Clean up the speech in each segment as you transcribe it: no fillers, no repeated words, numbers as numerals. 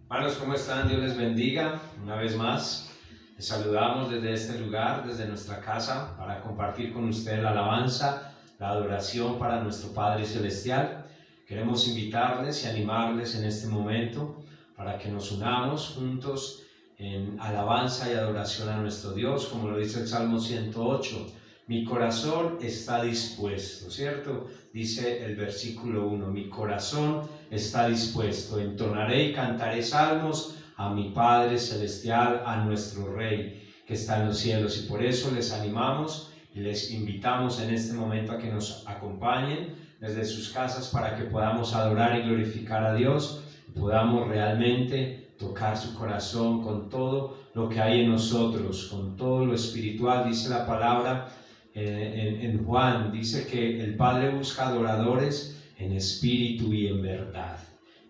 Hermanos, ¿cómo están? Dios les bendiga. Una vez más, les saludamos desde este lugar, desde nuestra casa, para compartir con ustedes la alabanza, la adoración para nuestro Padre Celestial. Queremos invitarles y animarles en este momento para que nos unamos juntos en alabanza y adoración a nuestro Dios, como lo dice el Salmo 108. Mi corazón está dispuesto, ¿cierto? Dice el versículo 1, mi corazón está dispuesto, entonaré y cantaré salmos a mi Padre Celestial, a nuestro Rey que está en los cielos. Y por eso les animamos y les invitamos en este momento a que nos acompañen desde sus casas para que podamos adorar y glorificar a Dios, y podamos realmente tocar su corazón con todo lo que hay en nosotros, con todo lo espiritual. Dice la palabra en Juan, dice que el Padre busca adoradores en espíritu y en verdad.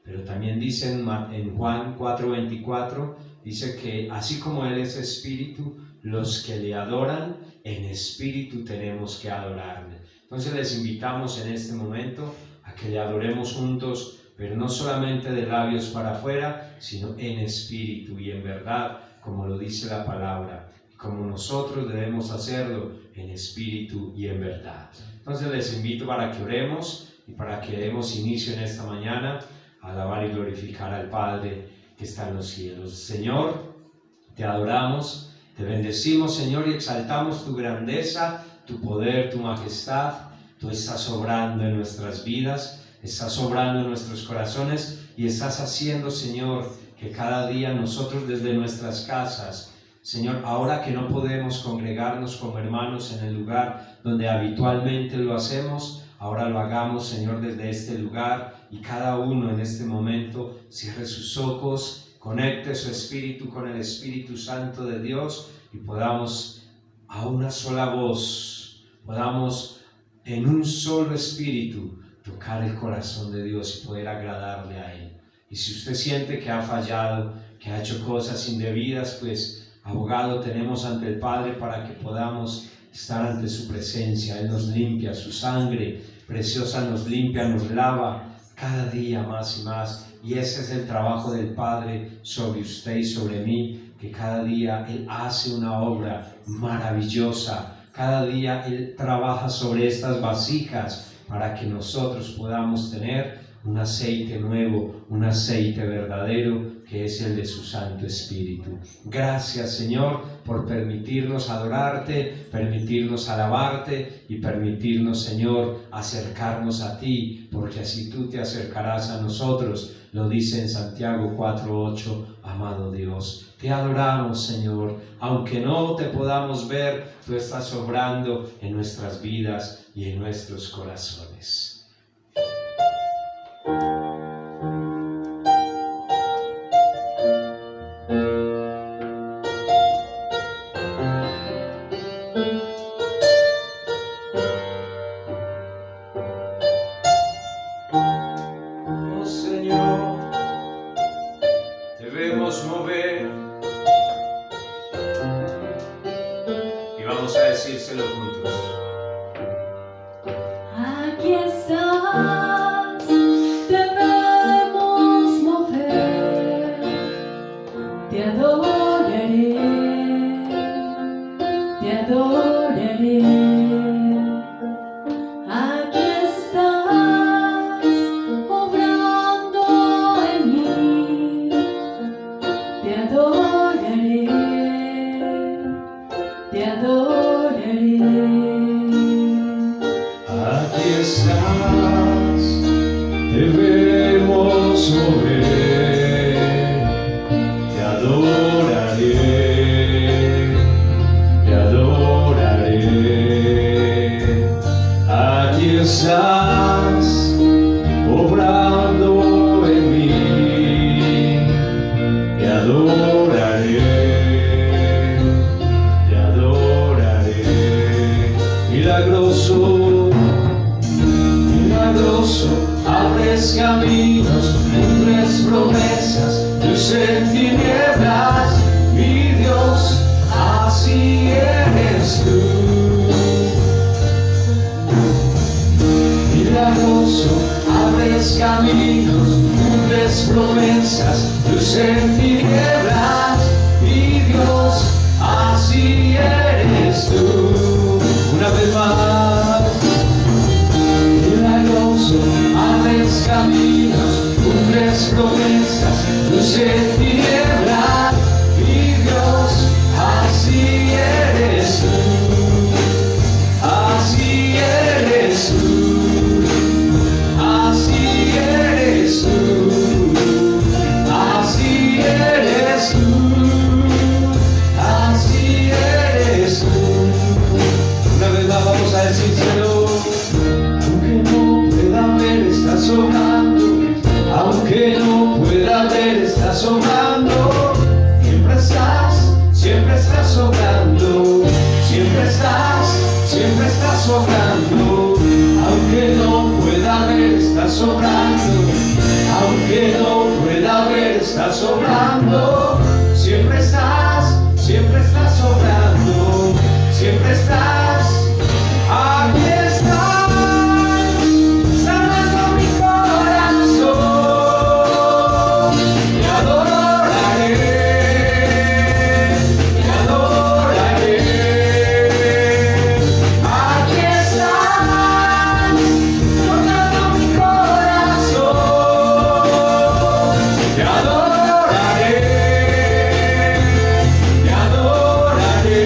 Pero también dice en Juan 4:24, dice que así como Él es espíritu, los que le adoran en espíritu tenemos que adorarle. Entonces les invitamos en este momento a que le adoremos juntos, pero no solamente de labios para afuera, sino en espíritu y en verdad, como lo dice la palabra, como nosotros debemos hacerlo en espíritu y en verdad. Entonces les invito para que oremos y para que demos inicio en esta mañana a alabar y glorificar al Padre que está en los cielos. Señor, te adoramos, te bendecimos, Señor, y exaltamos tu grandeza, tu poder, tu majestad. Tú estás obrando en nuestras vidas, estás obrando en nuestros corazones y estás haciendo, Señor, que cada día nosotros desde nuestras casas, Señor, ahora que no podemos congregarnos como hermanos en el lugar donde habitualmente lo hacemos, ahora lo hagamos, Señor, desde este lugar, y cada uno en este momento cierre sus ojos, conecte su espíritu con el Espíritu Santo de Dios y podamos a una sola voz, podamos en un solo espíritu tocar el corazón de Dios y poder agradarle a Él. Y si usted siente que ha fallado, que ha hecho cosas indebidas, pues abogado tenemos ante el Padre para que podamos estar ante su presencia. Él nos limpia, su sangre preciosa nos limpia, nos lava cada día más y más. Y ese es el trabajo del Padre sobre usted y sobre mí, que cada día Él hace una obra maravillosa. Cada día Él trabaja sobre estas vasijas para que nosotros podamos tener un aceite nuevo, un aceite verdadero, que es el de su Santo Espíritu. Gracias, Señor, por permitirnos adorarte, permitirnos alabarte y permitirnos, Señor, acercarnos a ti, porque así tú te acercarás a nosotros. Lo dice en Santiago 4:8, amado Dios. Te adoramos, Señor, aunque no te podamos ver, tú estás obrando en nuestras vidas y en nuestros corazones. Caminos, cumples promesas, luz en tinieblas, mi Dios, así eres tú. Milagroso, abres caminos, cumples promesas, luz en tinieblas, mi Dios, así eres tú. Una vez más, milagroso, abres caminos, cumples promesas, luz en tinieblas, mi Dios, así eres tú, así eres tú, así eres tú, así eres tú, así eres tú. Una vez más vamos a decírselo. Aunque no pueda ver, estás obrando. Aunque no pueda ver, estás obrando. Siempre estás obrando. Siempre estás obrando. Aunque no pueda ver, estás obrando. Aunque no pueda ver, estás obrando. Siempre estás obrando. Siempre estás. Aquí estás, sanando mi corazón. Te adoraré, te adoraré. Aquí estás, tocando mi corazón. Te adoraré, te adoraré.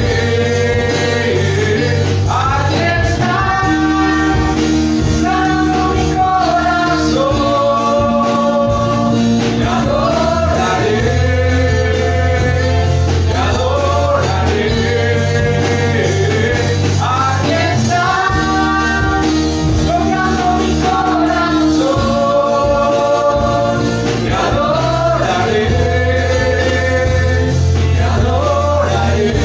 Aquí estás, sanando mi corazón. Te adoraré, te adoraré. Aquí estás, tocando mi corazón. Te adoraré, te adoraré.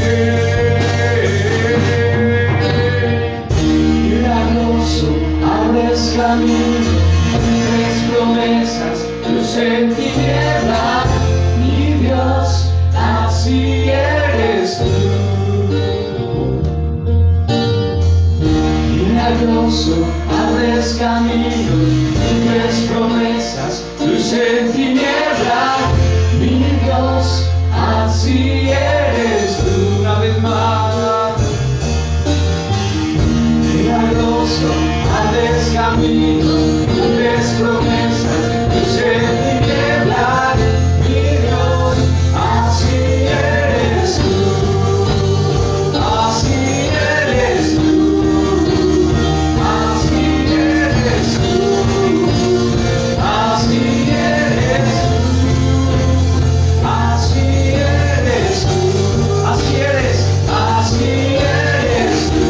Milagroso, abres camino, cumples promesas, luz en tinieblas, mi Dios, así eres tú. Milagroso, abres caminos, cumples promesas, luz en tinieblas, mi Dios, así eres tú. Una vez más. Milagroso, abres caminos, cumples promesas, luz en tinieblas, mi Dios, así eres tú, así eres tú, así eres tú, así eres tú, así eres tú, así eres, así eres tú.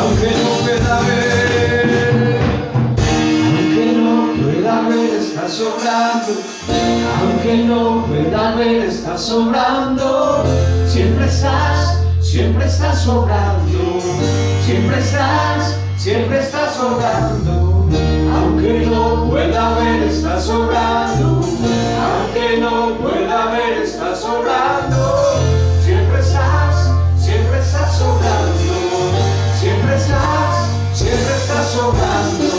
Aunque no pueda ver, estás sobrando. Aunque no pueda ver, estás sobrando. Siempre estás sobrando. Siempre estás sobrando. Aunque no pueda ver, estás sobrando. Aunque no pueda ver, estás sobrando. Siempre estás sobrando. Siempre estás sobrando.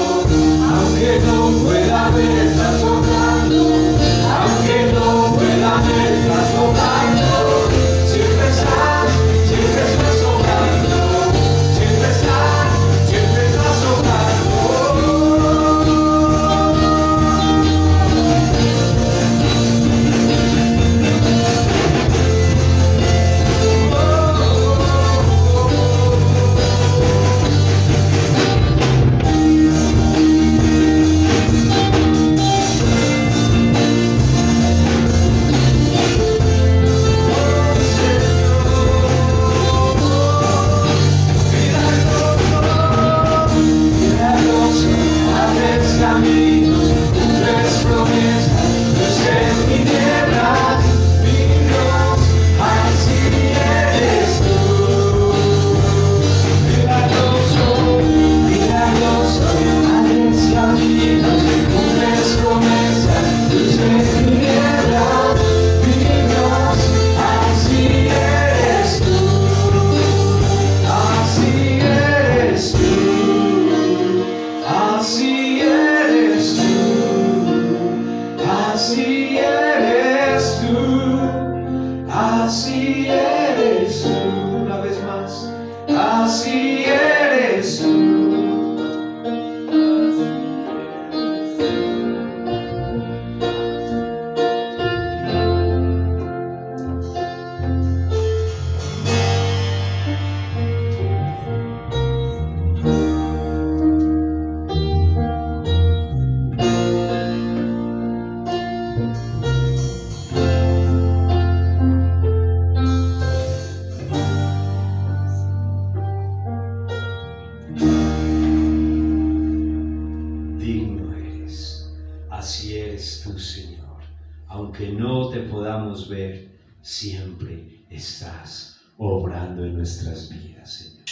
Aunque no pueda ver, estás sobrando. Aunque no pueda ver, estás sobrando. Siempre estás sobrando. Siempre estás sobrando. así eres tú. Así eres tú, Señor. Aunque no te podamos ver, siempre estás obrando en nuestras vidas, Señor.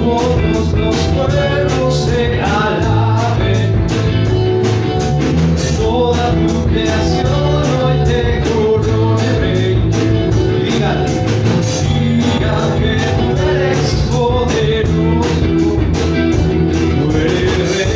Todos los pueblos se alaben de toda tu creación. Tú eres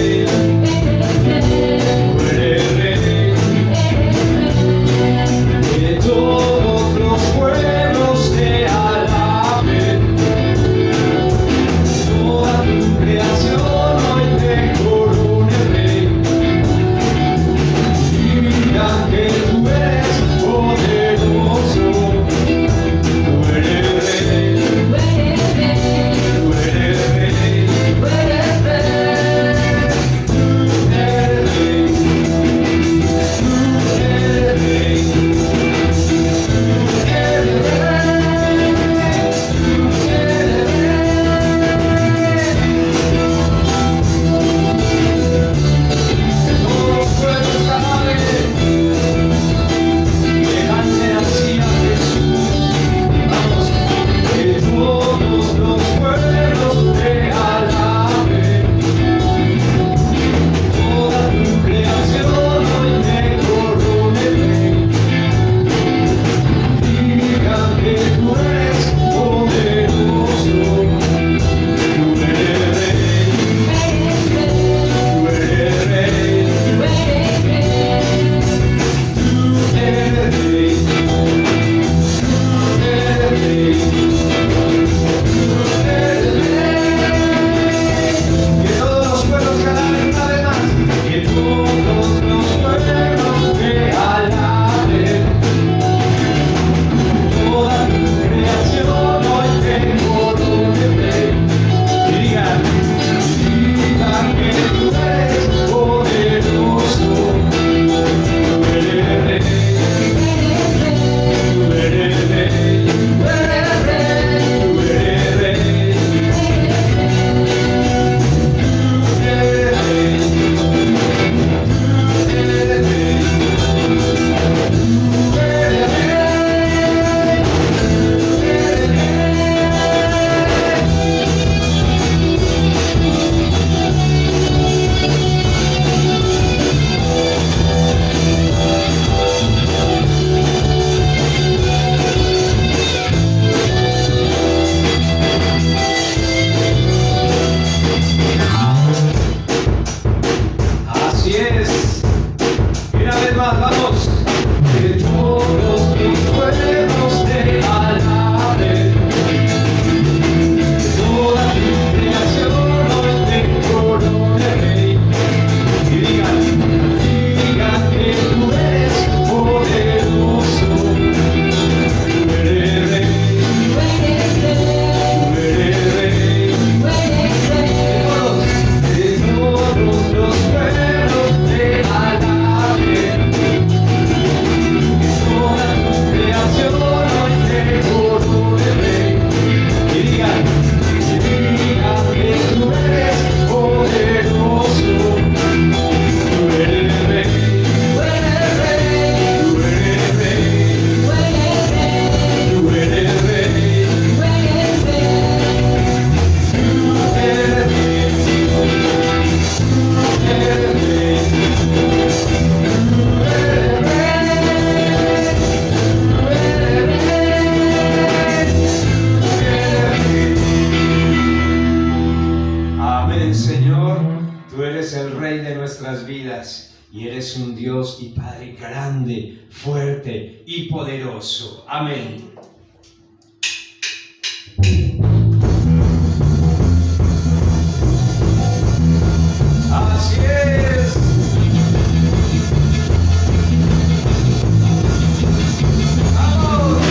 maravillas. Y eres un Dios y Padre grande, fuerte y poderoso. Amén. Así es. ¡Vamos!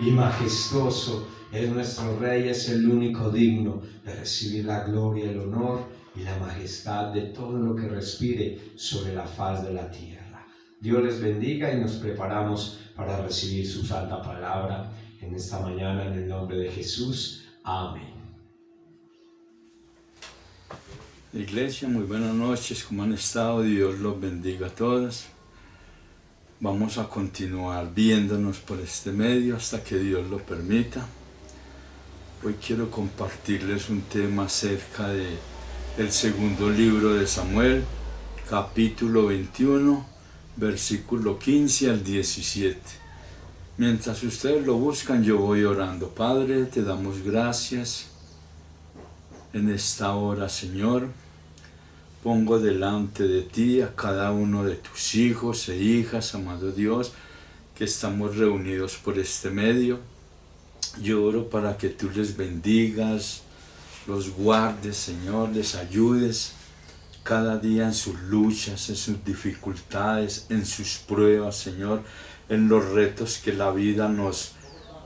Y majestuoso es nuestro Rey, es el único digno de recibir la gloria, el honor y la majestad de todo lo que respire sobre la faz de la tierra. Dios les bendiga y nos preparamos para recibir su santa palabra en esta mañana en el nombre de Jesús. Amén. Iglesia, muy buenas noches, ¿cómo han estado? Dios los bendiga a todos. Vamos a continuar viéndonos por este medio hasta que Dios lo permita. Hoy quiero compartirles un tema acerca del segundo libro de Samuel, capítulo 21, versículo 15 al 17. Mientras ustedes lo buscan, yo voy orando. Padre, te damos gracias en esta hora, Señor. Pongo delante de ti a cada uno de tus hijos e hijas, amado Dios, que estamos reunidos por este medio. Yo oro para que tú les bendigas, los guardes, Señor, les ayudes cada día en sus luchas, en sus dificultades, en sus pruebas, Señor, en los retos que la vida nos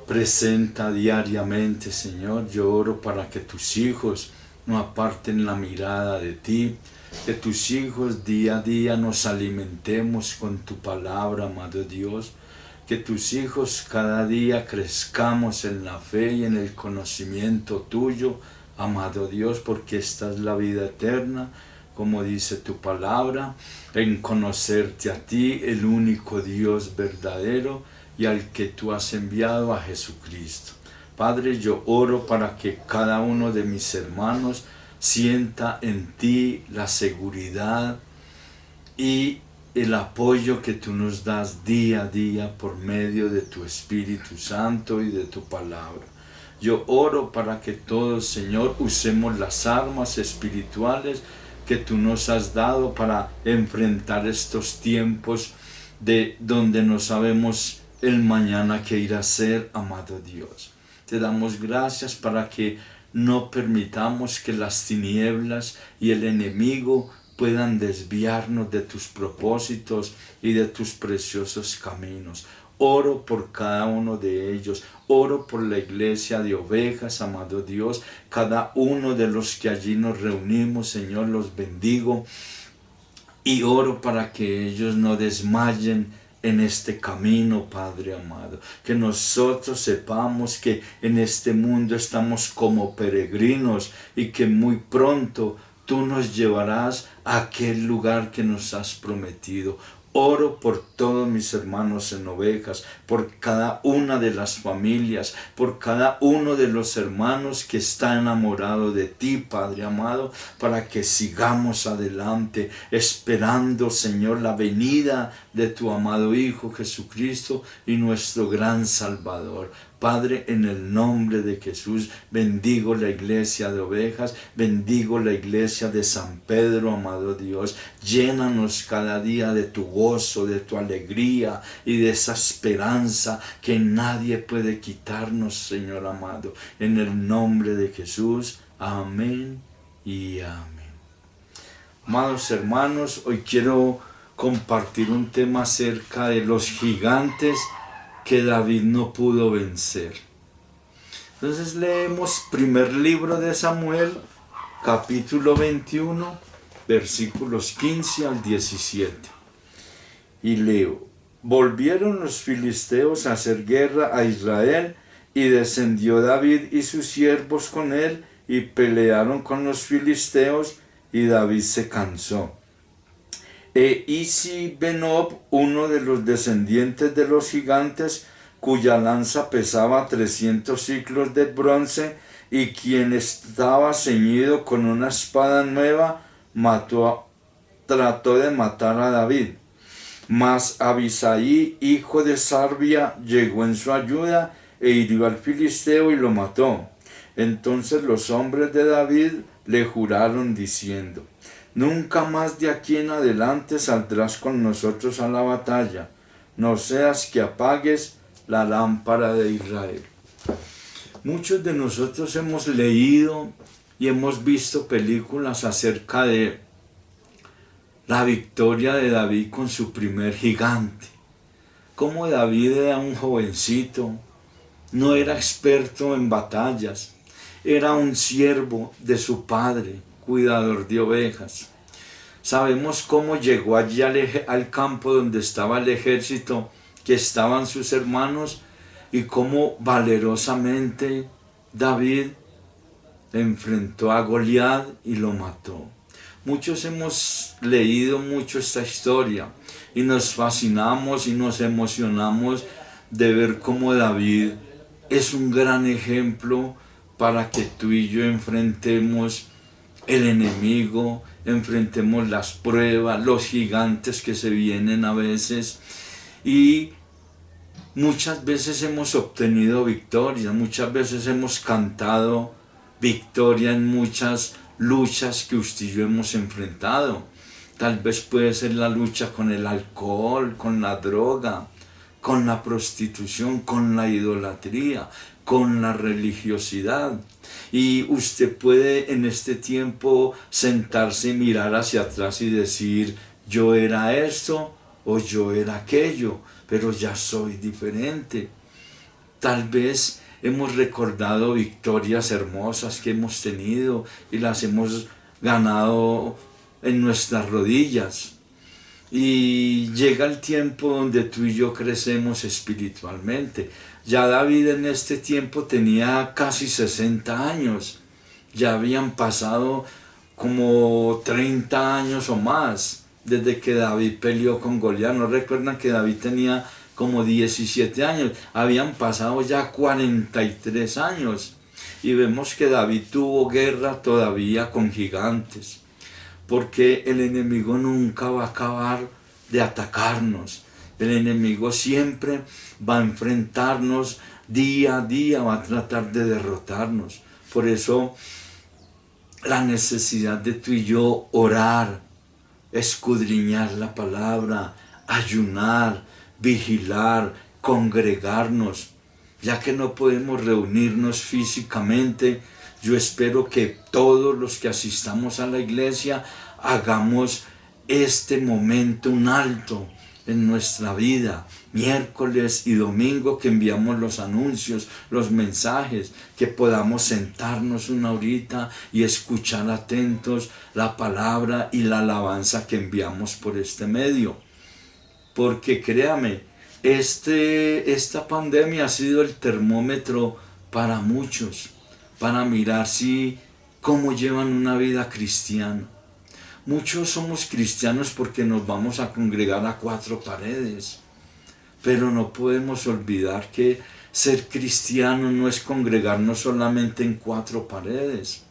presenta diariamente, Señor. Yo oro para que tus hijos no aparten la mirada de ti, que tus hijos día a día nos alimentemos con tu palabra, amado Dios, que tus hijos cada día crezcamos en la fe y en el conocimiento tuyo, amado Dios, porque esta es la vida eterna, como dice tu palabra, en conocerte a ti, el único Dios verdadero y al que tú has enviado, a Jesucristo. Padre, yo oro para que cada uno de mis hermanos sienta en ti la seguridad y el apoyo que tú nos das día a día por medio de tu Espíritu Santo y de tu palabra. Yo oro para que todos, Señor, usemos las armas espirituales que tú nos has dado para enfrentar estos tiempos de donde no sabemos el mañana que irá a ser, amado Dios. Te damos gracias para que no permitamos que las tinieblas y el enemigo puedan desviarnos de tus propósitos y de tus preciosos caminos. Oro por cada uno de ellos, oro por la iglesia de ovejas, amado Dios, cada uno de los que allí nos reunimos, Señor, los bendigo y oro para que ellos no desmayen en este camino, Padre amado, que nosotros sepamos que en este mundo estamos como peregrinos y que muy pronto tú nos llevarás a aquel lugar que nos has prometido. Oro por todos mis hermanos en ovejas, por cada una de las familias, por cada uno de los hermanos que está enamorado de ti, Padre amado, para que sigamos adelante, esperando, Señor, la venida de tu amado Hijo Jesucristo y nuestro gran Salvador. Padre, en el nombre de Jesús, bendigo la iglesia de ovejas, bendigo la iglesia de San Pedro, amado Dios. Llénanos cada día de tu gozo, de tu alegría y de esa esperanza que nadie puede quitarnos, Señor amado. En el nombre de Jesús, amén y amén. Amados hermanos, hoy quiero compartir un tema acerca de los gigantes que David no pudo vencer. Entonces leemos primer libro de Samuel, capítulo 21, versículos 15 al 17. Y leo: volvieron los filisteos a hacer guerra a Israel, y descendió David y sus siervos con él, y pelearon con los filisteos, y David se cansó. Isi-Benob, uno de los descendientes de los gigantes, cuya lanza pesaba 300 siclos de bronce, y quien estaba ceñido con una espada nueva, trató de matar a David. Mas Abisai, hijo de Sarbia, llegó en su ayuda, e hirió al filisteo y lo mató. Entonces los hombres de David le juraron diciendo: nunca más de aquí en adelante saldrás con nosotros a la batalla, no seas que apagues la lámpara de Israel. Muchos de nosotros hemos leído y hemos visto películas acerca de la victoria de David con su primer gigante. Como David era un jovencito, no era experto en batallas, era un siervo de su padre, cuidador de ovejas. Sabemos cómo llegó allí al campo donde estaba el ejército, que estaban sus hermanos, y cómo valerosamente David enfrentó a Goliat y lo mató. Muchos hemos leído mucho esta historia y nos fascinamos y nos emocionamos de ver cómo David es un gran ejemplo para que tú y yo enfrentemos el enemigo, enfrentemos las pruebas, los gigantes que se vienen a veces, y muchas veces hemos obtenido victoria, muchas veces hemos cantado victoria en muchas luchas que usted y yo hemos enfrentado. Tal vez puede ser la lucha con el alcohol, con la droga, con la prostitución, con la idolatría, con la religiosidad. Y usted puede en este tiempo sentarse y mirar hacia atrás y decir, yo era esto o yo era aquello, pero ya soy diferente. Tal vez hemos recordado victorias hermosas que hemos tenido y las hemos ganado en nuestras rodillas. Y llega el tiempo donde tú y yo crecemos espiritualmente. Ya David en este tiempo tenía casi 60 años. Ya habían pasado como 30 años o más desde que David peleó con Goliat. ¿No recuerdan que David tenía como 17 años? Habían pasado ya 43 años. Y vemos que David tuvo guerra todavía con gigantes. Porque el enemigo nunca va a acabar de atacarnos. El enemigo siempre va a enfrentarnos día a día, va a tratar de derrotarnos. Por eso la necesidad de tú y yo orar, escudriñar la palabra, ayunar, vigilar, congregarnos. Ya que no podemos reunirnos físicamente, yo espero que todos los que asistamos a la iglesia hagamos este momento un alto en nuestra vida, miércoles y domingo que enviamos los anuncios, los mensajes, que podamos sentarnos una horita y escuchar atentos la palabra y la alabanza que enviamos por este medio. Porque créame, esta pandemia ha sido el termómetro para muchos, para mirar cómo llevan una vida cristiana. Muchos somos cristianos porque nos vamos a congregar a 4 paredes, pero no podemos olvidar que ser cristiano no es congregarnos solamente en 4 paredes,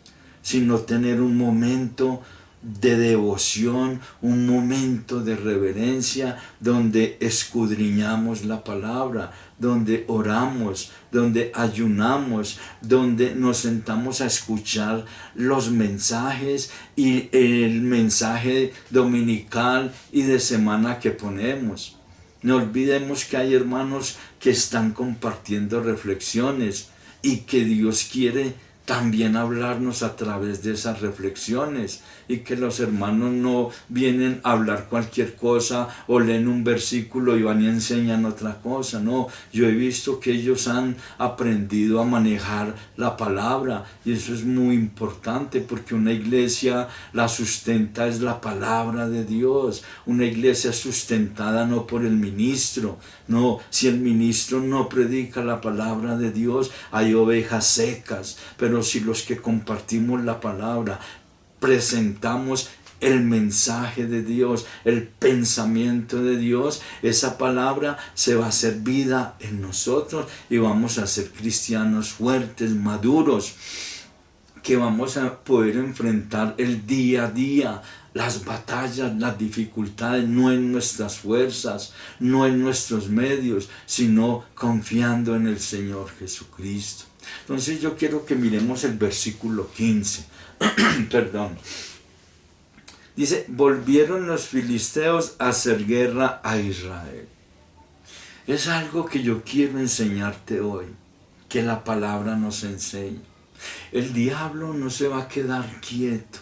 sino tener un momento de devoción, un momento de reverencia donde escudriñamos la palabra, donde oramos, donde ayunamos, donde nos sentamos a escuchar los mensajes y el mensaje dominical y de semana que ponemos. No olvidemos que hay hermanos que están compartiendo reflexiones y que Dios quiere también hablarnos a través de esas reflexiones, y que los hermanos no vienen a hablar cualquier cosa o leen un versículo y van y enseñan otra cosa. No, yo he visto que ellos han aprendido a manejar la palabra, y eso es muy importante, porque una iglesia la sustenta es la palabra de Dios. Una iglesia sustentada no por el ministro. No, si el ministro no predica la palabra de Dios, hay ovejas secas. Pero si los que compartimos la palabra presentamos el mensaje de Dios, el pensamiento de Dios, esa palabra se va a hacer vida en nosotros y vamos a ser cristianos fuertes, maduros, que vamos a poder enfrentar el día a día, las batallas, las dificultades, no en nuestras fuerzas, no en nuestros medios, sino confiando en el Señor Jesucristo. Entonces yo quiero que miremos el versículo 15. Perdón. Dice, volvieron los filisteos a hacer guerra a Israel. Es algo que yo quiero enseñarte hoy, que la palabra nos enseña. El diablo no se va a quedar quieto.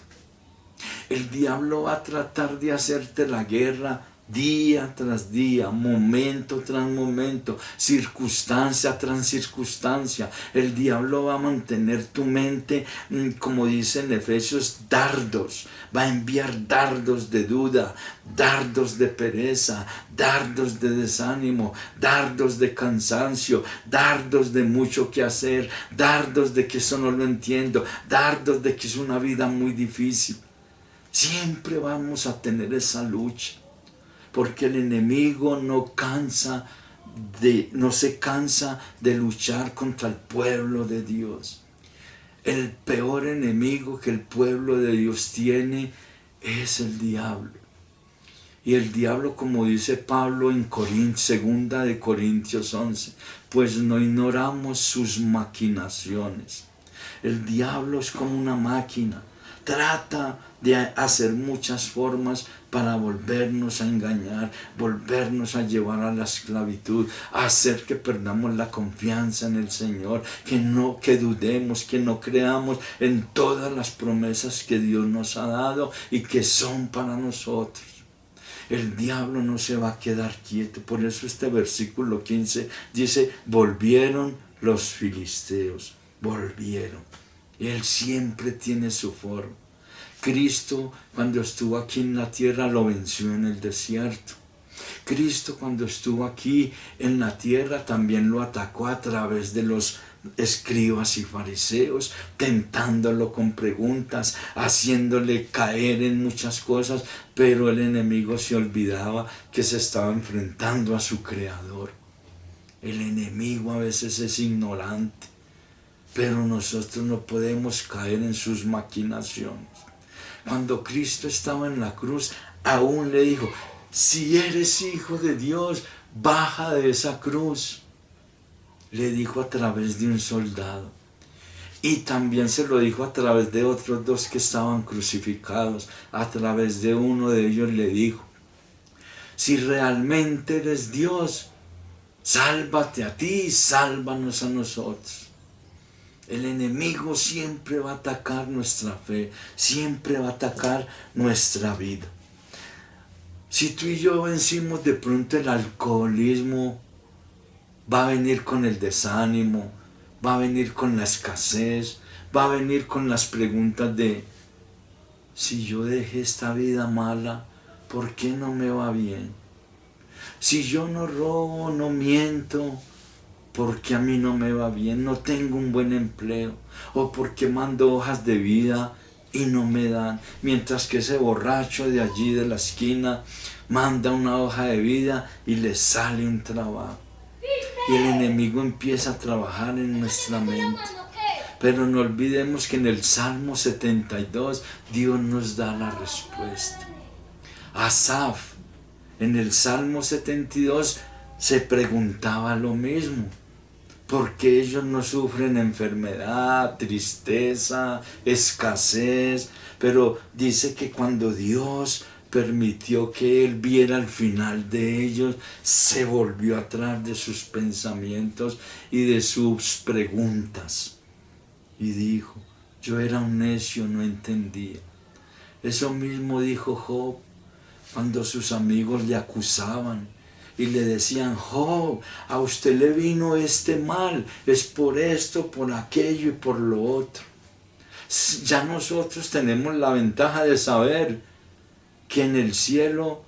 El diablo va a tratar de hacerte la guerra día tras día, momento tras momento, circunstancia tras circunstancia. El diablo va a mantener tu mente, como dice en Efesios, dardos. Va a enviar dardos de duda, dardos de pereza, dardos de desánimo, dardos de cansancio, dardos de mucho que hacer, dardos de que eso no lo entiendo, dardos de que es una vida muy difícil. Siempre vamos a tener esa lucha, porque el enemigo no se cansa de luchar contra el pueblo de Dios. El peor enemigo que el pueblo de Dios tiene es el diablo. Y el diablo, como dice Pablo en segunda de Corintios 11, pues no ignoramos sus maquinaciones. El diablo es como una máquina. Trata de hacer muchas formas para volvernos a engañar, volvernos a llevar a la esclavitud, hacer que perdamos la confianza en el Señor, que dudemos, que no creamos en todas las promesas que Dios nos ha dado y que son para nosotros. El diablo no se va a quedar quieto. Por eso este versículo 15 dice, volvieron los filisteos, volvieron. Él siempre tiene su forma. Cristo, cuando estuvo aquí en la tierra, lo venció en el desierto. Cristo, cuando estuvo aquí en la tierra, también lo atacó a través de los escribas y fariseos, tentándolo con preguntas, haciéndole caer en muchas cosas, pero el enemigo se olvidaba que se estaba enfrentando a su Creador. El enemigo a veces es ignorante, pero nosotros no podemos caer en sus maquinaciones. Cuando Cristo estaba en la cruz, aún le dijo, si eres hijo de Dios, baja de esa cruz. Le dijo a través de un soldado. Y también se lo dijo a través de otros dos que estaban crucificados. A través de uno de ellos le dijo, si realmente eres Dios, sálvate a ti y sálvanos a nosotros. El enemigo siempre va a atacar nuestra fe, siempre va a atacar nuestra vida. Si tú y yo vencimos de pronto el alcoholismo, va a venir con el desánimo, va a venir con la escasez, va a venir con las preguntas de, si yo dejé esta vida mala, ¿por qué no me va bien? Si yo no robo, no miento, ¿por qué a mí no me va bien? No tengo un buen empleo. ¿O por qué mando hojas de vida y no me dan? Mientras que ese borracho de allí de la esquina manda una hoja de vida y le sale un trabajo. Y el enemigo empieza a trabajar en nuestra mente. Pero no olvidemos que en el Salmo 72 Dios nos da la respuesta. Asaf, en el Salmo 72 se preguntaba lo mismo. ¿Por qué ellos no sufren enfermedad, tristeza, escasez? Pero dice que cuando Dios permitió que él viera el final de ellos, se volvió atrás de sus pensamientos y de sus preguntas. Y dijo, yo era un necio, no entendía. Eso mismo dijo Job cuando sus amigos le acusaban y le decían, Job, a usted le vino este mal, es por esto, por aquello y por lo otro. Ya nosotros tenemos la ventaja de saber que en el cielo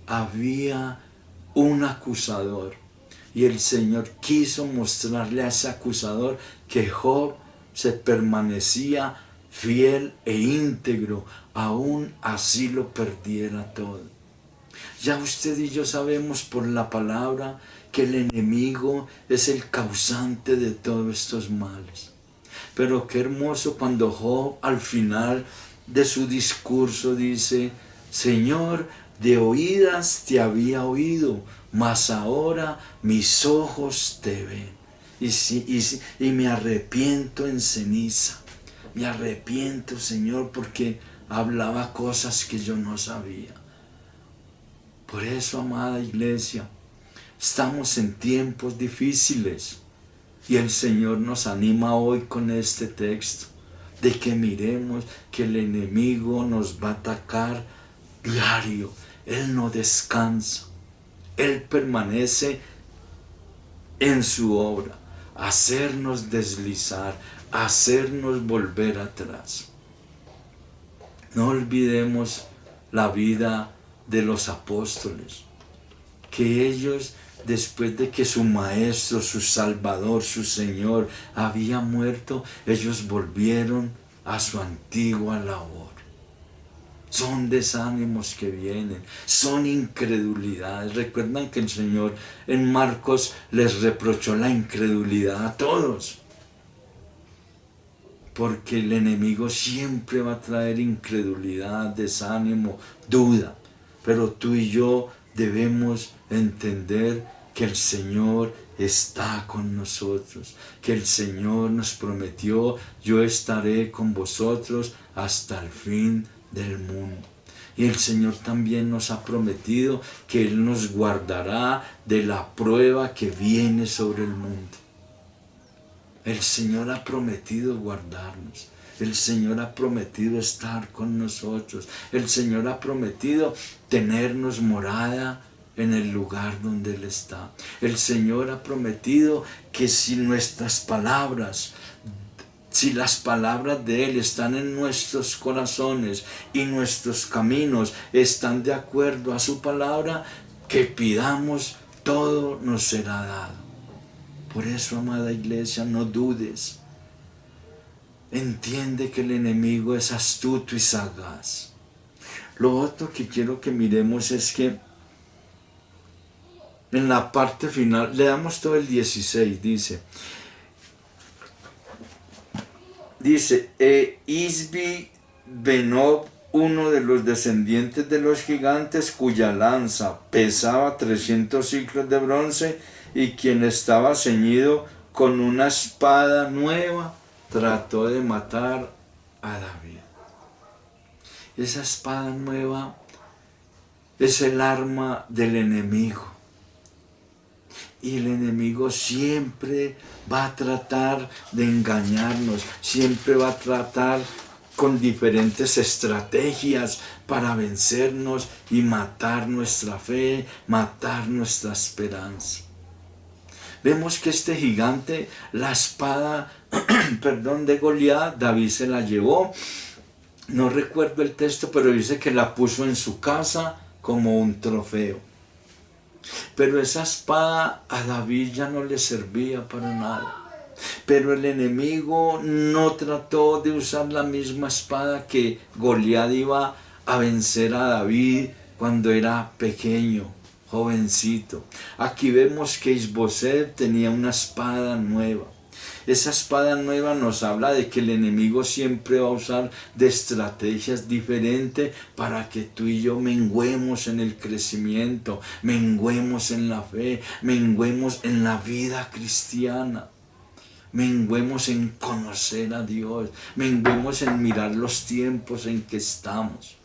había un acusador. Y el Señor quiso mostrarle a ese acusador que Job se permanecía fiel e íntegro, aún así lo perdiera todo. Ya usted y yo sabemos por la palabra que el enemigo es el causante de todos estos males. Pero qué hermoso cuando Job al final de su discurso dice, Señor, de oídas te había oído, mas ahora mis ojos te ven. Y me arrepiento en ceniza. Me arrepiento, Señor, porque hablaba cosas que yo no sabía. Por eso, amada iglesia, estamos en tiempos difíciles. Y el Señor nos anima hoy con este texto, de que miremos que el enemigo nos va a atacar diario. Él no descansa. Él permanece en su obra, hacernos deslizar, hacernos volver atrás. No olvidemos la vida de los apóstoles, que ellos, después de que su maestro, su salvador, su Señor había muerto, ellos volvieron a su antigua labor. Son desánimos que vienen, son incredulidades. Recuerdan que el Señor en Marcos les reprochó la incredulidad a todos. Porque el enemigo siempre va a traer incredulidad, desánimo, duda. pero tú y yo debemos entender que el Señor está con nosotros, que el Señor nos prometió: yo estaré con vosotros hasta el fin del mundo. Y el Señor también nos ha prometido que Él nos guardará de la prueba que viene sobre el mundo. El Señor ha prometido guardarnos. El Señor ha prometido estar con nosotros. El Señor ha prometido tenernos morada en el lugar donde Él está. El Señor ha prometido que si nuestras palabras, si las palabras de Él están en nuestros corazones y nuestros caminos están de acuerdo a su palabra, que pidamos, todo nos será dado. Por eso, amada iglesia, no dudes. Entiende que el enemigo es astuto y sagaz. Lo otro que quiero que miremos es que en la parte final, leamos todo el 16, dice, Isbi Benob, uno de los descendientes de los gigantes, cuya lanza pesaba 300 ciclos de bronce, y quien estaba ceñido con una espada nueva, trató de matar a David. Esa espada nueva es el arma del enemigo. Y el enemigo siempre va a tratar de engañarnos, siempre va a tratar con diferentes estrategias para vencernos y matar nuestra fe, matar nuestra esperanza. Vemos que este gigante, la espada de Goliat, David se la llevó. No recuerdo el texto, pero dice que la puso en su casa como un trofeo. Pero esa espada a David ya no le servía para nada. Pero el enemigo no trató de usar la misma espada que Goliat iba a vencer a David cuando era pequeño, jovencito. Aquí vemos que Isboset tenía una espada nueva. Esa espada nueva nos habla de que el enemigo siempre va a usar de estrategias diferentes para que tú y yo menguemos en el crecimiento, menguemos en la fe, menguemos en la vida cristiana, menguemos en conocer a Dios, menguemos en mirar los tiempos en que estamos.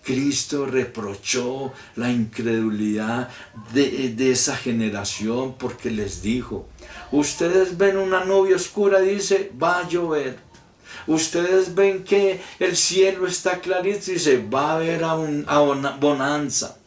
Cristo reprochó la incredulidad de esa generación porque les dijo: ustedes ven una nube oscura, dice, va a llover. Ustedes ven que el cielo está clarito, dice, va a haber bonanza.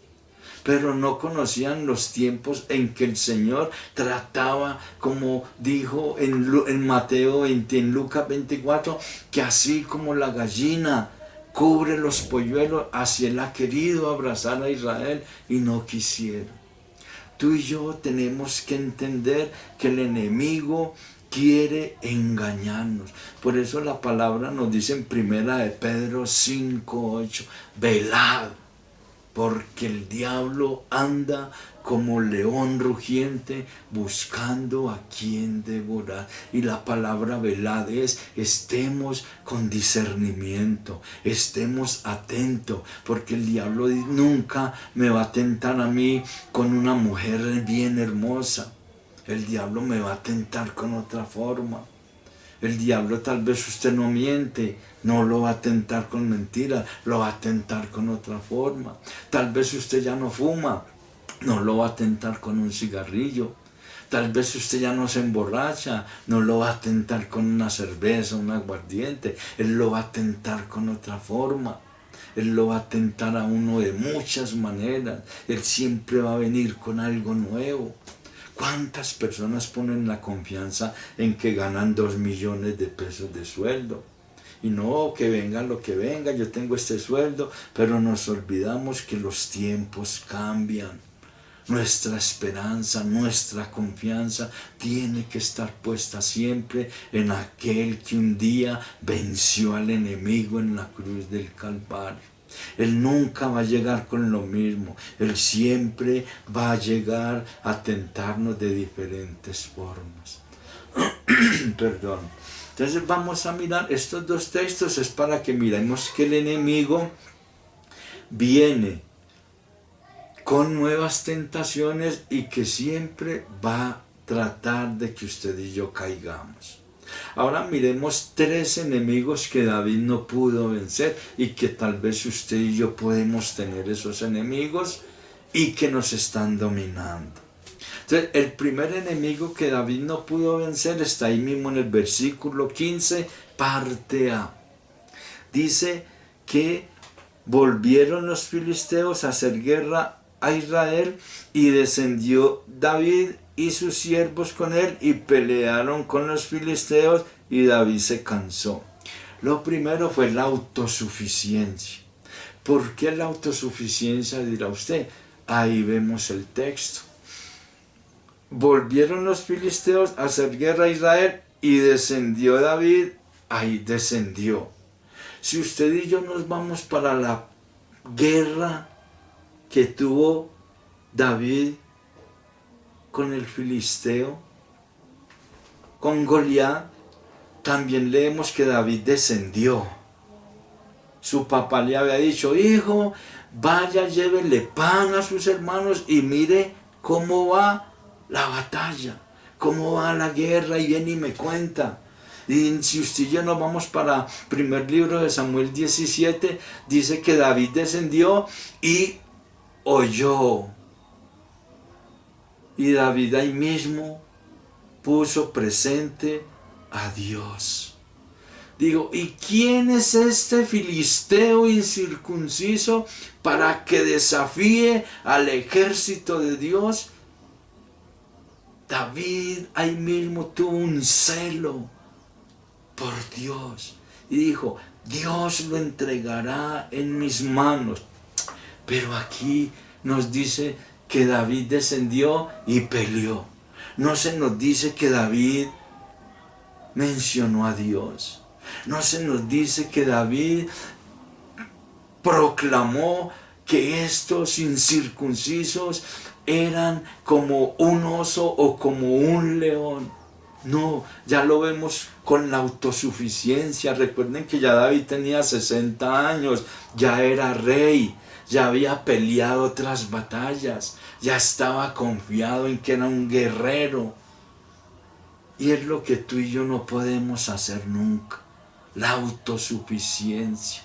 Pero no conocían los tiempos en que el Señor trataba, como dijo en Mateo 20, en Lucas 24, que así como la gallina cubre los polluelos, así Él ha querido abrazar a Israel y no quisieron. Tú y yo tenemos que entender que el enemigo quiere engañarnos. Por eso la palabra nos dice en 1 Pedro 5:8, velad, porque el diablo anda como león rugiente buscando a quien devorar. Y la palabra velad es: estemos con discernimiento, estemos atentos, porque el diablo nunca me va a tentar a mí con una mujer bien hermosa. El diablo me va a tentar con otra forma. El diablo, tal vez usted no miente, no lo va a tentar con mentiras, lo va a tentar con otra forma. Tal vez usted ya no fuma, no lo va a tentar con un cigarrillo. Tal vez usted ya no se emborracha, no lo va a tentar con una cerveza, un aguardiente. Él lo va a tentar con otra forma. Él lo va a tentar a uno de muchas maneras. Él siempre va a venir con algo nuevo. ¿Cuántas personas ponen la confianza en que ganan 2 millones de pesos de sueldo? Y no, que venga lo que venga, yo tengo este sueldo, pero nos olvidamos que los tiempos cambian. Nuestra esperanza, nuestra confianza tiene que estar puesta siempre en aquel que un día venció al enemigo en la cruz del Calvario. Él nunca va a llegar con lo mismo. Él siempre va a llegar a tentarnos de diferentes formas. Perdón. Entonces vamos a mirar estos dos textos. Es para que miremos que el enemigo viene con nuevas tentaciones y que siempre va a tratar de que usted y yo caigamos. Ahora miremos 3 enemigos que David no pudo vencer y que tal vez usted y yo podemos tener esos enemigos y que nos están dominando. Entonces, el primer enemigo que David no pudo vencer está ahí mismo en el versículo 15, parte A. Dice que volvieron los filisteos a hacer guerra a Israel y descendió David y sus siervos con él y pelearon con los filisteos y David se cansó. Lo primero fue la autosuficiencia. ¿Por qué la autosuficiencia, dirá usted? Ahí vemos el texto. Volvieron los filisteos a hacer guerra a Israel y descendió David, ahí descendió. Si usted y yo nos vamos para la guerra que tuvo David con el filisteo, con Goliat, también leemos que David descendió. Su papá le había dicho: hijo, vaya, llévele pan a sus hermanos y mire cómo va la batalla, cómo va la guerra, y viene y me cuenta. Y si usted y yo nos vamos para primer libro de Samuel 17, dice que David descendió y oyó. Y David ahí mismo puso presente a Dios. Digo, ¿y quién es este filisteo incircunciso para que desafíe al ejército de Dios? David ahí mismo tuvo un celo por Dios y dijo: Dios lo entregará en mis manos. Pero aquí nos dice que David descendió y peleó. No se nos dice que David mencionó a Dios. No se nos dice que David proclamó que estos incircuncisos eran como un oso o como un león. No, ya lo vemos con la autosuficiencia. Recuerden que ya David tenía 60 años, ya era rey, ya había peleado otras batallas, ya estaba confiado en que era un guerrero. Y es lo que tú y yo no podemos hacer nunca, la autosuficiencia.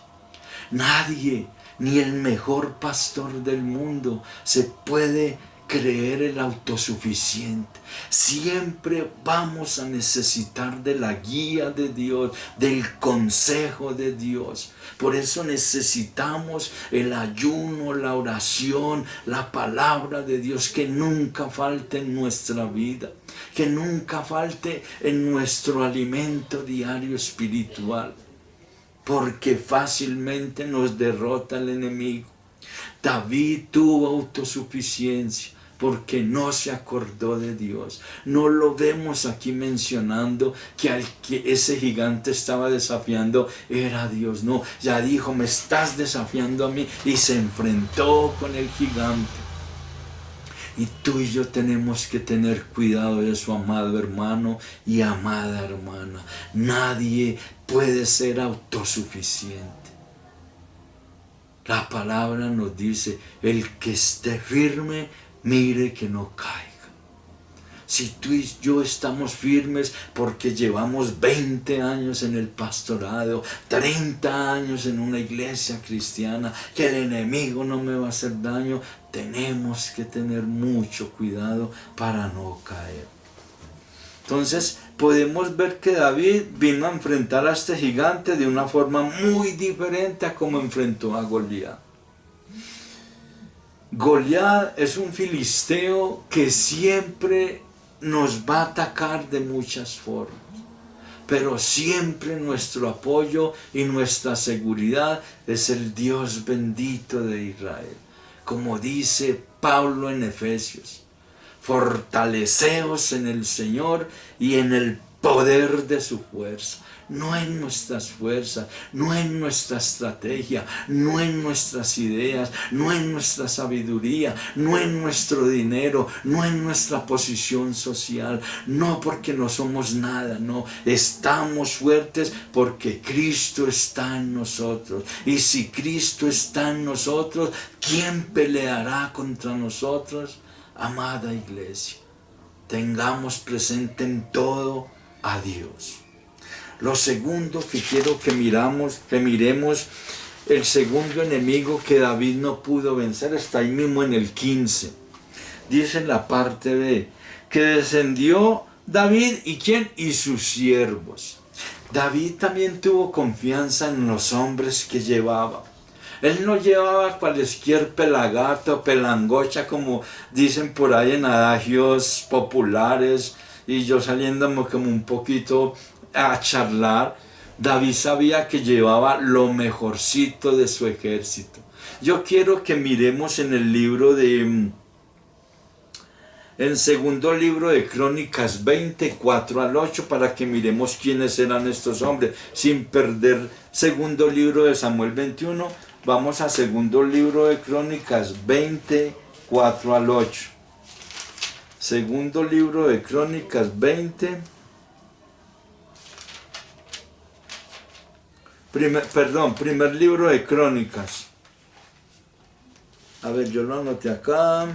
Nadie, ni el mejor pastor del mundo, se puede creer el autosuficiente. Siempre vamos a necesitar de la guía de Dios, del consejo de Dios. Por eso necesitamos el ayuno, la oración, la palabra de Dios, que nunca falte en nuestra vida, que nunca falte en nuestro alimento diario espiritual, porque fácilmente nos derrota el enemigo. David tuvo autosuficiencia porque no se acordó de Dios. No lo vemos aquí mencionando que al que ese gigante estaba desafiando era Dios. No, ya dijo: me estás desafiando a mí, y se enfrentó con el gigante. Y tú y yo tenemos que tener cuidado de eso, amado hermano y amada hermana. Nadie puede ser autosuficiente. La palabra nos dice: el que esté firme, mire que no caiga. Si tú y yo estamos firmes porque llevamos 20 años en el pastorado, 30 años en una iglesia cristiana, que el enemigo no me va a hacer daño, tenemos que tener mucho cuidado para no caer. Entonces podemos ver que David vino a enfrentar a este gigante de una forma muy diferente a como enfrentó a Goliat. Goliat es un filisteo que siempre nos va a atacar de muchas formas, pero siempre nuestro apoyo y nuestra seguridad es el Dios bendito de Israel. Como dice Pablo en Efesios: fortaleceos en el Señor y en el poder de su fuerza, no en nuestras fuerzas, no en nuestra estrategia, no en nuestras ideas, no en nuestra sabiduría, no en nuestro dinero, no en nuestra posición social, no porque no somos nada, no, estamos fuertes porque Cristo está en nosotros. Y si Cristo está en nosotros, ¿quién peleará contra nosotros? Amada iglesia, tengamos presente en todo a Dios. Lo segundo que quiero que miremos, el segundo enemigo que David no pudo vencer, está ahí mismo en el 15. Dice en la parte B, que descendió David, ¿y quién? Y sus siervos. David también tuvo confianza en los hombres que llevaba. Él no llevaba cualquier pelagato o pelangocha, como dicen por ahí en adagios populares, y yo saliéndome como un poquito a charlar. David sabía que llevaba lo mejorcito de su ejército. Yo quiero que miremos en el libro de... En segundo libro de Crónicas 24 al 8, para que miremos quiénes eran estos hombres, sin perder segundo libro de Samuel 21, vamos a segundo libro de Crónicas 24 al 8. Segundo libro de Crónicas 20. Primer libro de Crónicas. A ver, yo lo anoté acá.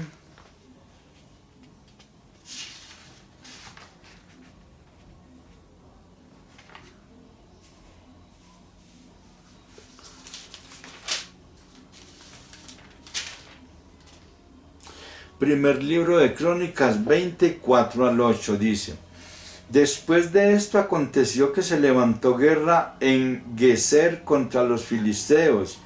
Primer libro de Crónicas 24 al 8 dice: Después de esto aconteció que se levantó guerra en Geser contra los filisteos,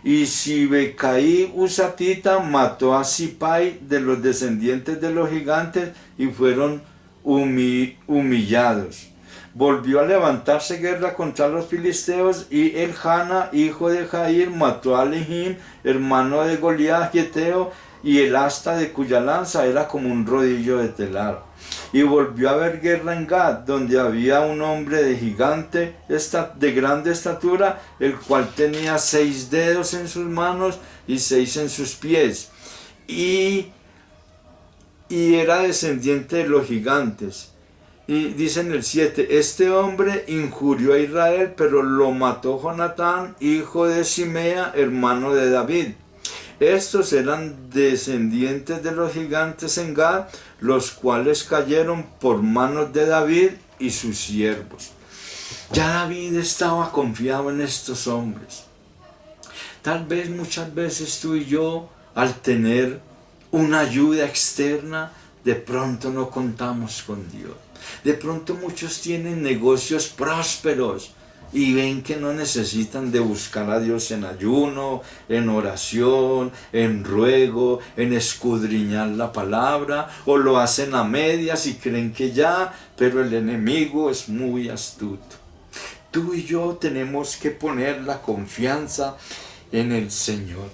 y Sibecaí Husatita mató a Sipai de los descendientes de los gigantes y fueron humillados. Volvió a levantarse guerra contra los filisteos, y Elhana, hijo de Jair, mató a Lehim, hermano de Goliat Geteo, y el asta de cuya lanza era como un rodillo de telar. Y volvió a haber guerra en Gad, donde había un hombre de gigante, de grande estatura, el cual tenía 6 dedos en sus manos y 6 en sus pies, y era descendiente de los gigantes. Y dice en el 7, este hombre injurió a Israel, pero lo mató Jonatán, hijo de Simea, hermano de David. Estos eran descendientes de los gigantes en Gad, los cuales cayeron por manos de David y sus siervos. Ya David estaba confiado en estos hombres. Tal vez muchas veces tú y yo, al tener una ayuda externa, de pronto no contamos con Dios. De pronto muchos tienen negocios prósperos y ven que no necesitan de buscar a Dios en ayuno, en oración, en ruego, en escudriñar la palabra, o lo hacen a medias y creen que ya, pero el enemigo es muy astuto. Tú y yo tenemos que poner la confianza en el Señor.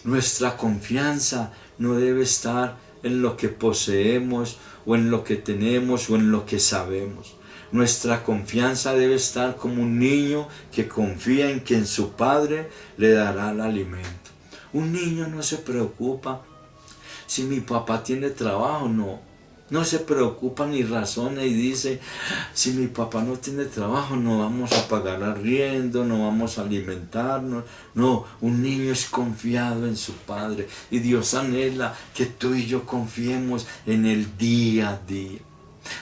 Nuestra confianza no debe estar en lo que poseemos, o en lo que tenemos, o en lo que sabemos. Nuestra confianza debe estar como un niño que confía en que en su padre le dará el alimento. Un niño no se preocupa si mi papá tiene trabajo, no se preocupa ni razona y dice, si mi papá no tiene trabajo no vamos a pagar arriendo, no vamos a alimentarnos. No, un niño es confiado en su padre, y Dios anhela que tú y yo confiemos en el día a día.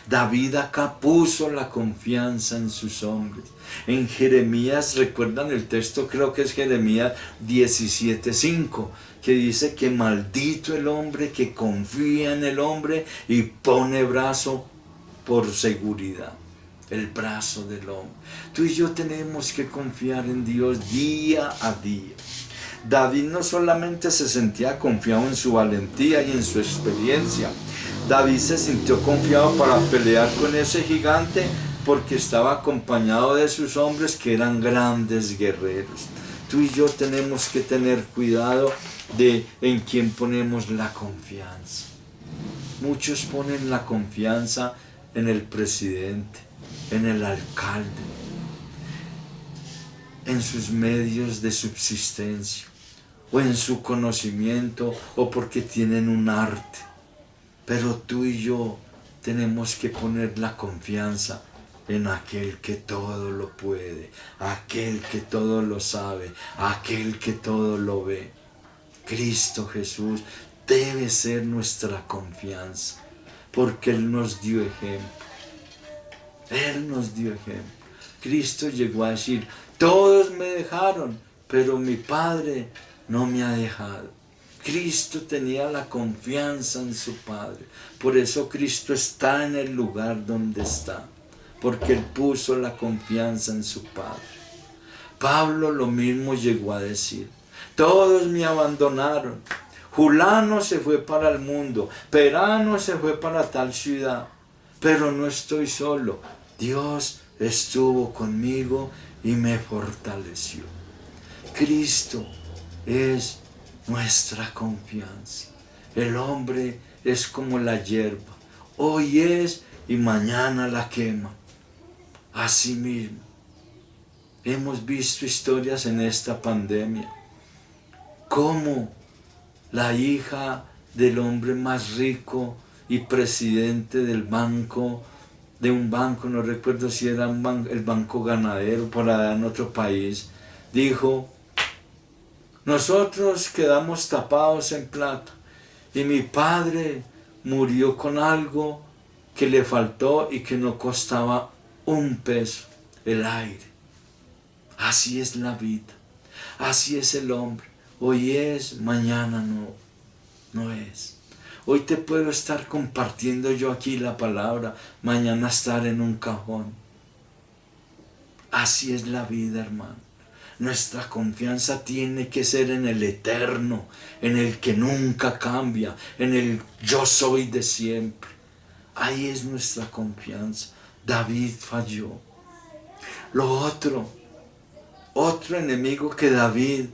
David acá puso la confianza en sus hombres. En Jeremías, recuerdan el texto, creo que es Jeremías 17:5, que dice que maldito el hombre que confía en el hombre y pone brazo por seguridad. El brazo del hombre. Tú y yo tenemos que confiar en Dios día a día. David no solamente se sentía confiado en su valentía y en su experiencia. David se sintió confiado para pelear con ese gigante porque estaba acompañado de sus hombres que eran grandes guerreros. Tú y yo tenemos que tener cuidado de en quién ponemos la confianza. Muchos ponen la confianza en el presidente, en el alcalde, en sus medios de subsistencia, o en su conocimiento, o porque tienen un arte. Pero tú y yo tenemos que poner la confianza en aquel que todo lo puede, aquel que todo lo sabe, aquel que todo lo ve. Cristo Jesús debe ser nuestra confianza, porque Él nos dio ejemplo. Él nos dio ejemplo. Cristo llegó a decir, todos me dejaron, pero mi Padre no me ha dejado. Cristo tenía la confianza en su Padre. Por eso Cristo está en el lugar donde está, porque Él puso la confianza en su Padre. Pablo lo mismo llegó a decir, todos me abandonaron. Julano se fue para el mundo, Perano se fue para tal ciudad, pero no estoy solo. Dios estuvo conmigo y me fortaleció. Cristo es nuestra confianza. El hombre es como la hierba, hoy es y mañana la quema. Asimismo, hemos visto historias en esta pandemia, cómo la hija del hombre más rico y presidente del banco, de un banco, no recuerdo si era el Banco Ganadero por allá en otro país, dijo, nosotros quedamos tapados en plata y mi padre murió con algo que le faltó y que no costaba un peso, el aire. Así es la vida, así es el hombre. Hoy es, mañana no es. Hoy te puedo estar compartiendo yo aquí la palabra, mañana estar en un cajón. Así es la vida, hermano. Nuestra confianza tiene que ser en el eterno, en el que nunca cambia, en el yo soy de siempre. Ahí es nuestra confianza. David falló. Lo otro enemigo que David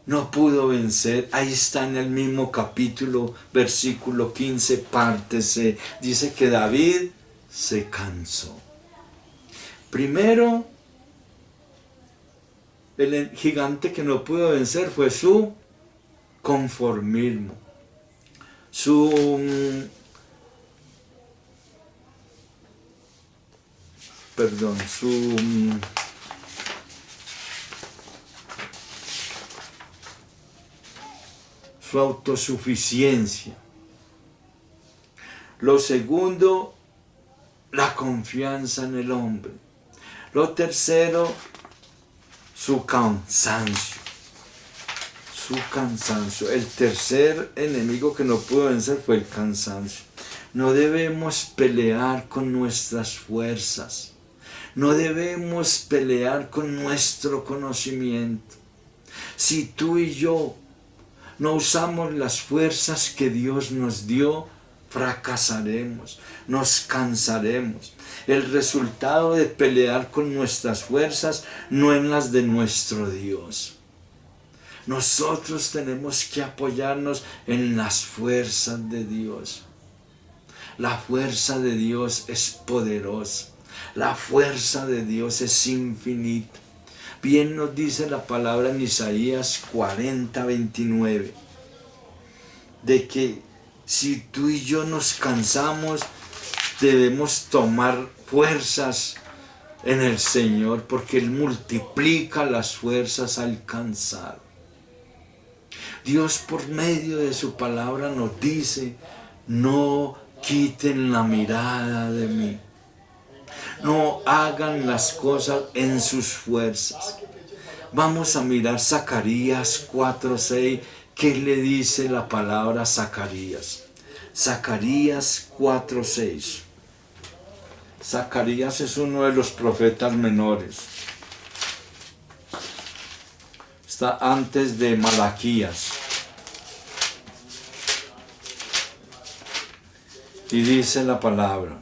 no pudo vencer, ahí está en el mismo capítulo, versículo 15, parte C. Dice que David se cansó. Primero, el gigante que no pudo vencer fue su conformismo, su autosuficiencia. Lo segundo, la confianza en el hombre. Lo tercero, su cansancio. El tercer enemigo que no pudo vencer fue el cansancio. No debemos pelear con nuestras fuerzas. No debemos pelear con nuestro conocimiento. Si tú y yo no usamos las fuerzas que Dios nos dio, fracasaremos, nos cansaremos. El resultado de pelear con nuestras fuerzas no es las de nuestro Dios. Nosotros tenemos que apoyarnos en las fuerzas de Dios. La fuerza de Dios es poderosa. La fuerza de Dios es infinita. Bien nos dice la palabra en Isaías 40:29, de que si tú y yo nos cansamos, debemos tomar fuerzas en el Señor, porque Él multiplica las fuerzas al cansado. Dios por medio de su palabra nos dice, no quiten la mirada de mí. No hagan las cosas en sus fuerzas. Vamos a mirar Zacarías 4:6. ¿Qué le dice la palabra a Zacarías? Zacarías 4:6. Zacarías es uno de los profetas menores. Está antes de Malaquías. Y dice la palabra.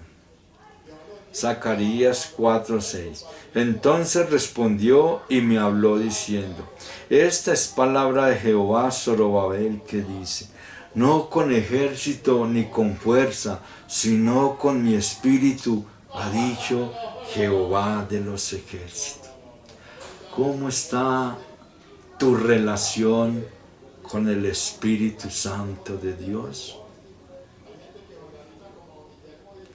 Zacarías 4:6. Entonces respondió y me habló diciendo, esta es palabra de Jehová Zorobabel que dice, no con ejército ni con fuerza, sino con mi espíritu, ha dicho Jehová de los ejércitos. ¿Cómo está tu relación con el Espíritu Santo de Dios?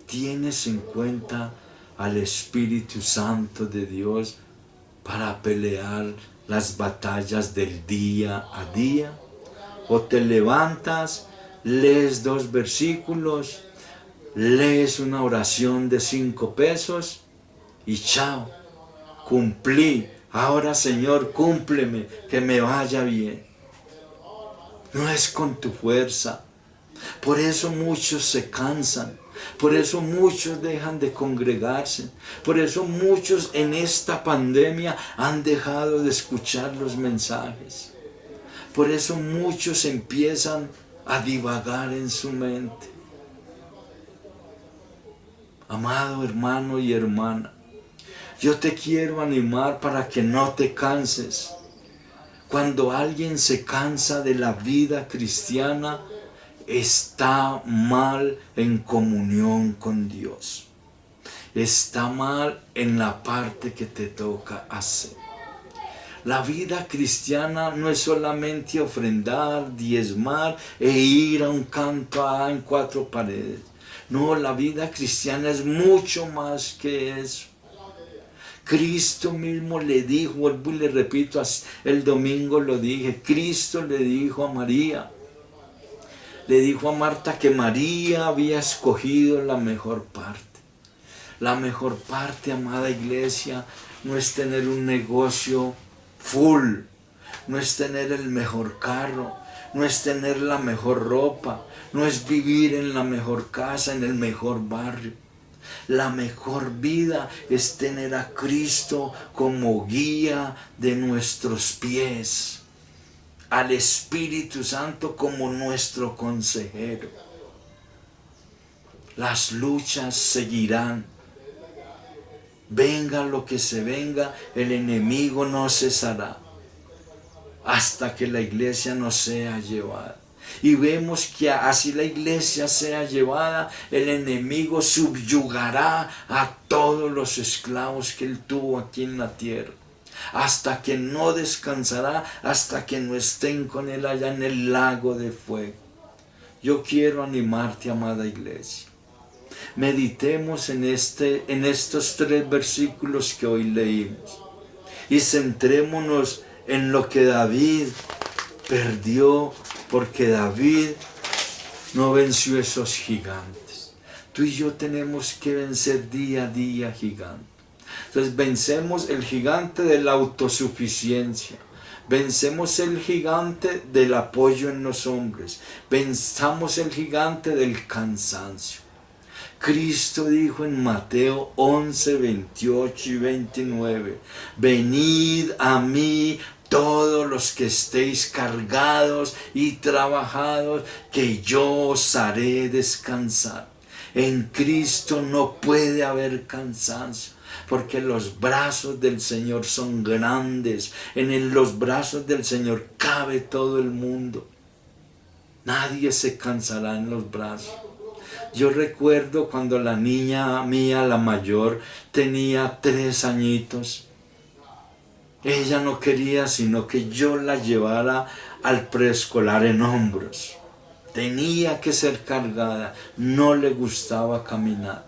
¿Tienes en cuenta al Espíritu Santo de Dios para pelear las batallas del día a día? ¿O te levantas, lees 2 versículos, lees una oración de 5 pesos y chao, cumplí, ahora Señor, cúmpleme, que me vaya bien? No es con tu fuerza. Por eso muchos se cansan. Por eso muchos dejan de congregarse. Por eso muchos en esta pandemia han dejado de escuchar los mensajes. Por eso muchos empiezan a divagar en su mente. Amado hermano y hermana, yo te quiero animar para que no te canses. Cuando alguien se cansa de la vida cristiana, está mal en comunión con Dios. Está mal en la parte que te toca hacer. La vida cristiana no es solamente ofrendar, diezmar e ir a un canto en 4 paredes. No, la vida cristiana es mucho más que eso. Cristo mismo le dijo, vuelvo y le repito, el domingo lo dije, Cristo le dijo a María, le dijo a Marta que María había escogido la mejor parte. La mejor parte, amada iglesia, no es tener un negocio full, no es tener el mejor carro, no es tener la mejor ropa, no es vivir en la mejor casa, en el mejor barrio. La mejor vida es tener a Cristo como guía de nuestros pies, al Espíritu Santo como nuestro consejero. Las luchas seguirán. Venga lo que se venga, el enemigo no cesará hasta que la iglesia no sea llevada. Y vemos que así la iglesia sea llevada, el enemigo subyugará a todos los esclavos que él tuvo aquí en la tierra, hasta que no descansará, hasta que no estén con él allá en el lago de fuego. Yo quiero animarte, amada iglesia. Meditemos en estos 3 versículos que hoy leímos y centrémonos en lo que David perdió, porque David no venció esos gigantes. Tú y yo tenemos que vencer día a día gigantes. Entonces vencemos el gigante de la autosuficiencia, vencemos el gigante del apoyo en los hombres, venzamos el gigante del cansancio. Cristo dijo en Mateo 11, 28 y 29, venid a mí todos los que estéis cargados y trabajados, que yo os haré descansar. En Cristo no puede haber cansancio, porque los brazos del Señor son grandes. En los brazos del Señor cabe todo el mundo. Nadie se cansará en los brazos. Yo recuerdo cuando la niña mía, la mayor, tenía 3 añitos. Ella no quería sino que yo la llevara al preescolar en hombros. Tenía que ser cargada, no le gustaba caminar.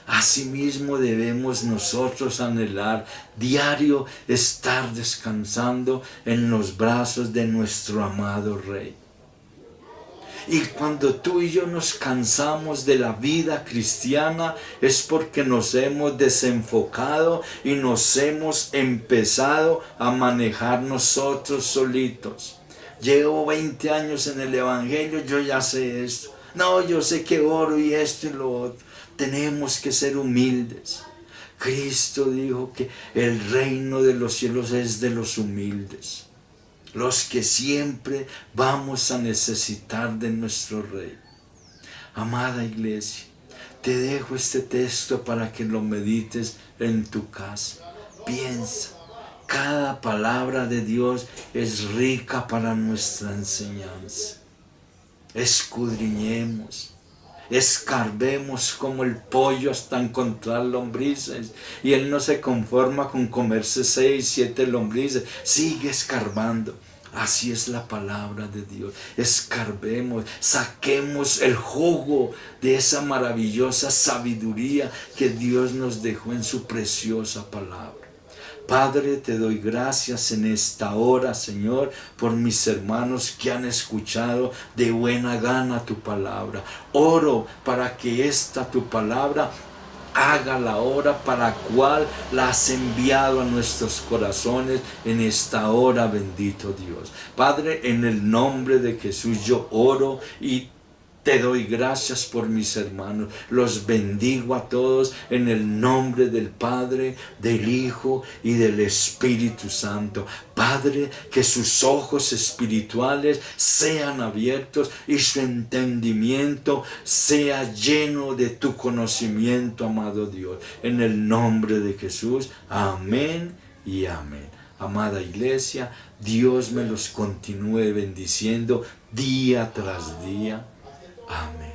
Asimismo debemos nosotros anhelar diario estar descansando en los brazos de nuestro amado Rey. Y cuando tú y yo nos cansamos de la vida cristiana es porque nos hemos desenfocado y nos hemos empezado a manejar nosotros solitos. Llevo 20 años en el Evangelio, yo ya sé esto. No, yo sé que oro y esto y lo otro. Tenemos que ser humildes. Cristo dijo que el reino de los cielos es de los humildes. Los que siempre vamos a necesitar de nuestro Rey. Amada iglesia, te dejo este texto para que lo medites en tu casa. Piensa, cada palabra de Dios es rica para nuestra enseñanza. Escudriñemos, escarbemos como el pollo hasta encontrar lombrices. Y Él no se conforma con comerse 6, 7 lombrices, sigue escarbando. Así es la palabra de Dios. Escarbemos, saquemos el jugo de esa maravillosa sabiduría que Dios nos dejó en su preciosa palabra. Padre, te doy gracias en esta hora, Señor, por mis hermanos que han escuchado de buena gana tu palabra. Oro para que esta tu palabra haga la obra para la cual la has enviado a nuestros corazones en esta hora, bendito Dios. Padre, en el nombre de Jesús yo oro y te doy gracias por mis hermanos. Los bendigo a todos en el nombre del Padre, del Hijo y del Espíritu Santo. Padre, que sus ojos espirituales sean abiertos y su entendimiento sea lleno de tu conocimiento, amado Dios. En el nombre de Jesús, amén y amén. Amada iglesia, Dios me los continúe bendiciendo día tras día. Amén.